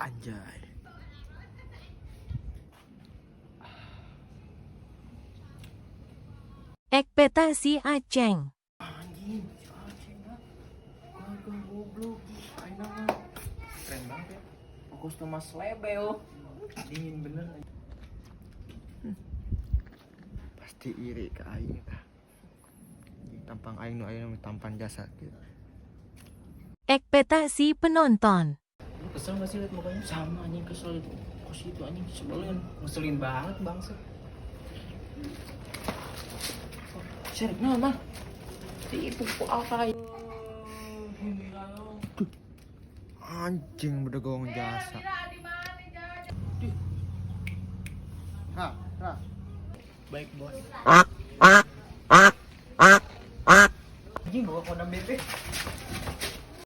Anjay. Ekspektasi Aceng. Anjing, si Aceng lah. Kagak goblok. Aina mah keren banget ya. Fokus ke Mas Lebel. Dingin bener. Pasti iri ke aing tah. Tampang aing nu aya tampan jasa gitu. Ekspektasi penonton. Lu kesel gak sih liat mukanya? Sama anjing kesel. Kos itu anjing sebelin. Ngeselin banget bangsa. Sir, nah mah. Tipu ku apa? Anjing bedegong jasa. Ra. Baik bos. Anjing bawa kodam BP.